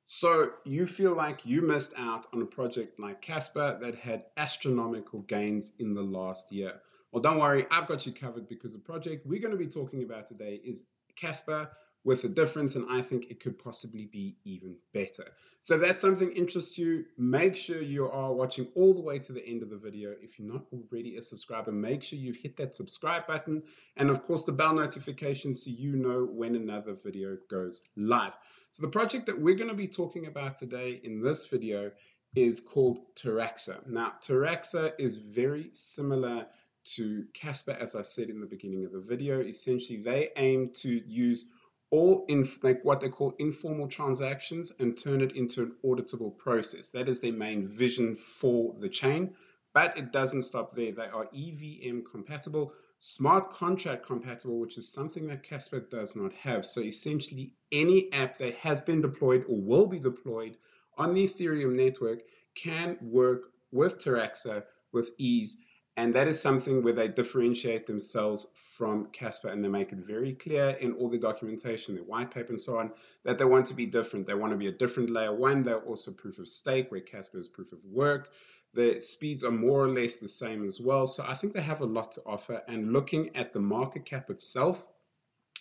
So you feel like you missed out on a project like Casper that had astronomical gains in the last year. Well, don't worry, I've got you covered because the project we're going to be talking about today is Casper with a difference, and I think it could possibly be even better. So if that something interests you, make sure you are watching all the way to the end of the video. If you're not already a subscriber, make sure you've hit that subscribe button and of course the bell notification so you know when another video goes live. So the project that we're going to be talking about today in this video is called Taraxa. Now, Taraxa is very similar to Casper, as I said in the beginning of the video. Essentially, they aim to use all in like what they call informal transactions and turn it into an auditable process. That is their main vision for the chain. But it doesn't stop there. They are EVM compatible, smart contract compatible, which is something that Casper does not have. So essentially, any app that has been deployed or will be deployed on the Ethereum network can work with Taraxa with ease. And that is something where they differentiate themselves from Casper, and they make it very clear in all the documentation, their white paper and so on, that they want to be different. They want to be a different layer one. They're also proof of stake, where Casper is proof of work. The speeds are more or less the same as well. So I think they have a lot to offer. And looking at the market cap itself,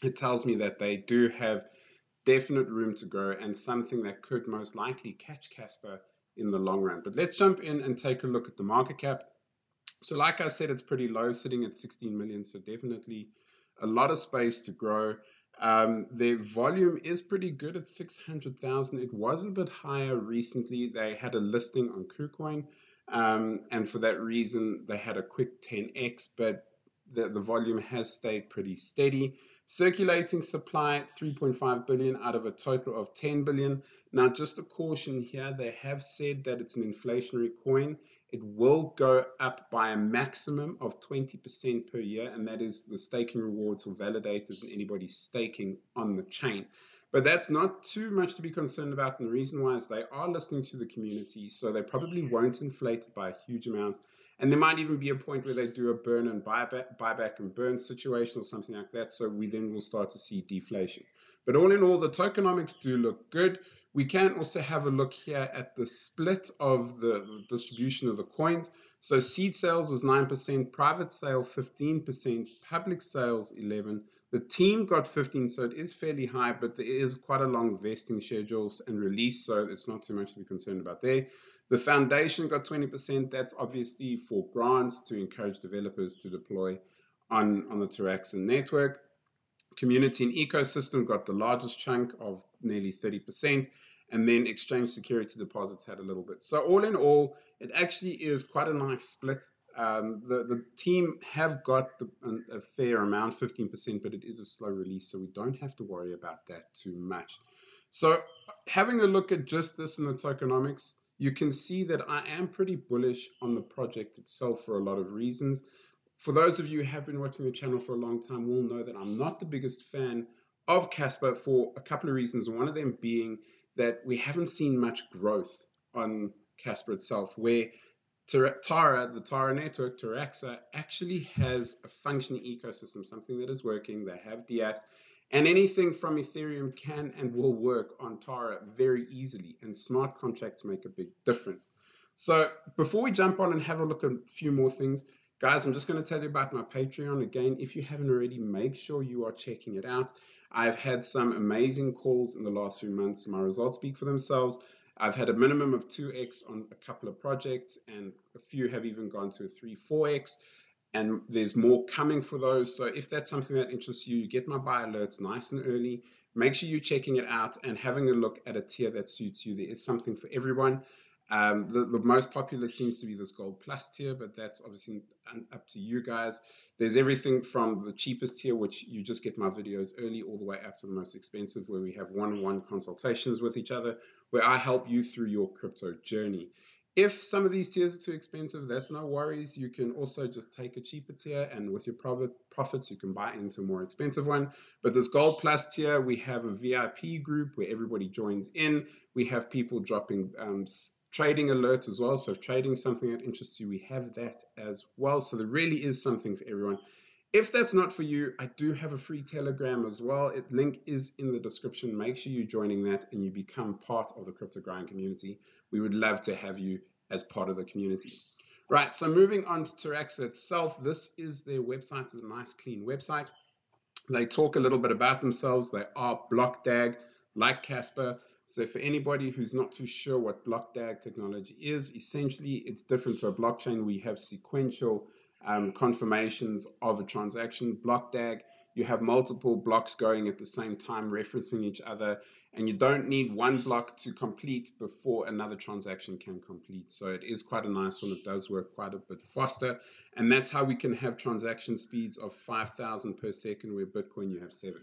it tells me that they do have definite room to grow and something that could most likely catch Casper in the long run. But let's jump in and take a look at the market cap. So like I said, it's pretty low, sitting at 16 million. So definitely a lot of space to grow. Their volume is pretty good at 600,000. It was a bit higher recently. They had a listing on KuCoin. And for that reason, they had a quick 10x, but the volume has stayed pretty steady. Circulating supply, 3.5 billion out of a total of 10 billion. Now, just a caution here, they have said that it's an inflationary coin. It will go up by a maximum of 20% per year, and that is the staking rewards for validators and anybody staking on the chain. But that's not too much to be concerned about, and the reason why is they are listening to the community, so they probably won't inflate it by a huge amount. And there might even be a point where they do a burn and buyback and burn situation or something like that, so we then will start to see deflation. But all in all, the tokenomics do look good. We can also have a look here at the split of the distribution of the coins. So seed sales was 9%, private sale 15%, public sales 11%. The team got 15%, so it is fairly high, but there is quite a long vesting schedule and release, so it's not too much to be concerned about there. The foundation got 20%. That's obviously for grants to encourage developers to deploy on the Taraxa network. Community and ecosystem got the largest chunk of nearly 30%, and then exchange security deposits had a little bit. So all in all, it actually is quite a nice split. The team have got a fair amount, 15%, but it is a slow release, so we don't have to worry about that too much. So having a look at just this in the tokenomics, you can see that I am pretty bullish on the project itself for a lot of reasons. For those of you who have been watching the channel for a long time will know that I'm not the biggest fan of Casper for a couple of reasons. One of them being that we haven't seen much growth on Casper itself, where the Tara network, Taraxa, actually has a functioning ecosystem, something that is working. They have dApps, and anything from Ethereum can and will work on Tara very easily, and smart contracts make a big difference. So before we jump on and have a look at a few more things, guys, I'm just going to tell you about my Patreon. Again, if you haven't already, make sure you are checking it out. I've had some amazing calls in the last few months. My results speak for themselves. I've had a minimum of 2x on a couple of projects, and a few have even gone to a 3, 4x. And there's more coming for those. So if that's something that interests you, you get my buy alerts nice and early. Make sure you're checking it out and having a look at a tier that suits you. There is something for everyone. The most popular seems to be this Gold Plus tier, but that's obviously up to you guys. There's everything from the cheapest tier, which you just get my videos early, all the way up to the most expensive, where we have one-on-one consultations with each other, where I help you through your crypto journey. If some of these tiers are too expensive, that's no worries. You can also just take a cheaper tier, and with your profits, you can buy into a more expensive one. But this Gold Plus tier, we have a VIP group where everybody joins in. We have people dropping trading alerts as well. So if trading is something that interests you, we have that as well. So there really is something for everyone. If that's not for you, I do have a free Telegram as well. Link is in the description. Make sure you're joining that and you become part of the Crypto Grind community. We would love to have you as part of the community. Right, so moving on to Taraxa itself, this is their website. It's a nice, clean website. They talk a little bit about themselves. They are Blockdag, like Casper. So for anybody who's not too sure what Blockdag technology is, essentially it's different to a blockchain. We have sequential confirmations of a transaction. Blockdag, you have multiple blocks going at the same time, referencing each other, and you don't need one block to complete before another transaction can complete. So it is quite a nice one. It does work quite a bit faster, and that's how we can have transaction speeds of 5,000 per second, where Bitcoin you have 7.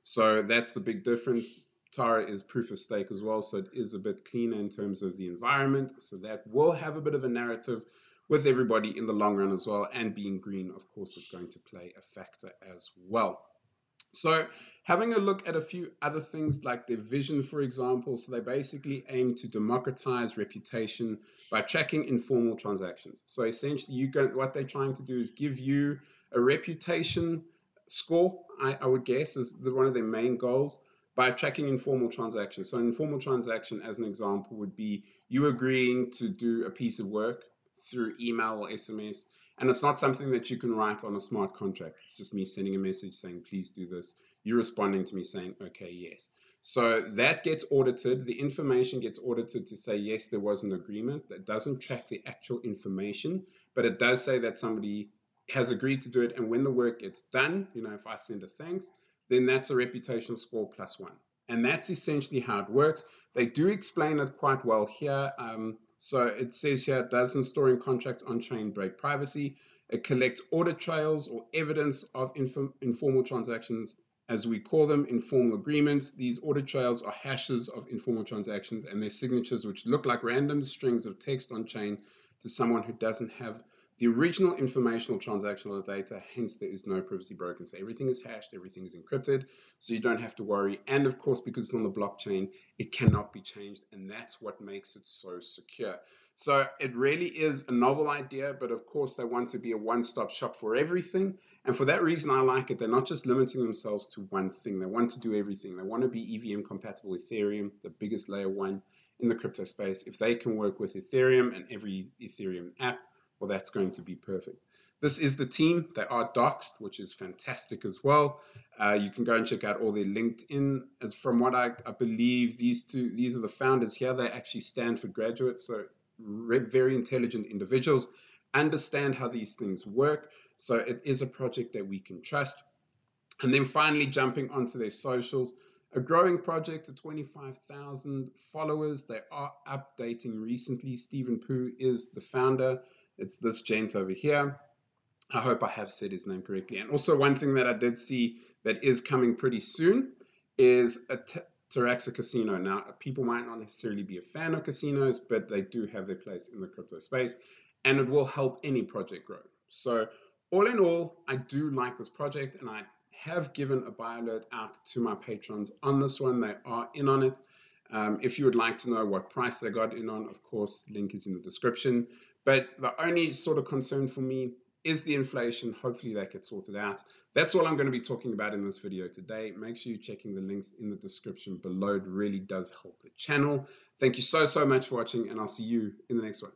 So that's the big difference. Tara is proof of stake as well, so it is a bit cleaner in terms of the environment. So that will have a bit of a narrative with everybody in the long run as well. And being green, of course, it's going to play a factor as well. So having a look at a few other things like their vision, for example. So they basically aim to democratize reputation by tracking informal transactions. So essentially, what they're trying to do is give you a reputation score, I would guess, is one of their main goals, by tracking informal transactions. So an informal transaction, as an example, would be you agreeing to do a piece of work through email or SMS. And it's not something that you can write on a smart contract. It's just me sending a message saying, please do this. You responding to me saying, okay, yes. So that gets audited. The information gets audited to say, yes, there was an agreement. That doesn't track the actual information, but it does say that somebody has agreed to do it. And when the work gets done, if I send a thanks, then that's a reputational score +1. And that's essentially how it works. They do explain it quite well here. So it says here, doesn't storing contracts on-chain break privacy? It collects audit trails or evidence of informal transactions, as we call them, informal agreements. These audit trails are hashes of informal transactions and their signatures, which look like random strings of text on-chain to someone who doesn't have the original informational transactional data. Hence, there is no privacy broken. So everything is hashed, everything is encrypted, so you don't have to worry. And of course, because it's on the blockchain, it cannot be changed, and that's what makes it so secure. So it really is a novel idea, but of course they want to be a one-stop shop for everything. And for that reason, I like it. They're not just limiting themselves to one thing. They want to do everything. They want to be EVM compatible with Ethereum, the biggest layer 1 in the crypto space. If they can work with Ethereum and every Ethereum app, well, that's going to be perfect. This is the team. They are doxed, which is fantastic as well. You can go and check out all their LinkedIn. As from what I believe, these are the founders here. They actually Stanford graduates, so very intelligent individuals, understand how these things work. So it is a project that we can trust. And then finally, jumping onto their socials, a growing project to 25,000 followers. They are updating recently. Stephen Poo is the founder. It's this gent over here. I hope I have said his name correctly. And also one thing that I did see that is coming pretty soon is a Taraxa casino. Now, people might not necessarily be a fan of casinos, but they do have their place in the crypto space, and it will help any project grow. So all in all, I do like this project, and I have given a buy alert out to my patrons on this one. They are in on it. If you would like to know what price they got in on, of course, link is in the description. But the only sort of concern for me is the inflation. Hopefully that gets sorted out. That's all I'm going to be talking about in this video today. Make sure you're checking the links in the description below. It really does help the channel. Thank you so much for watching, and I'll see you in the next one.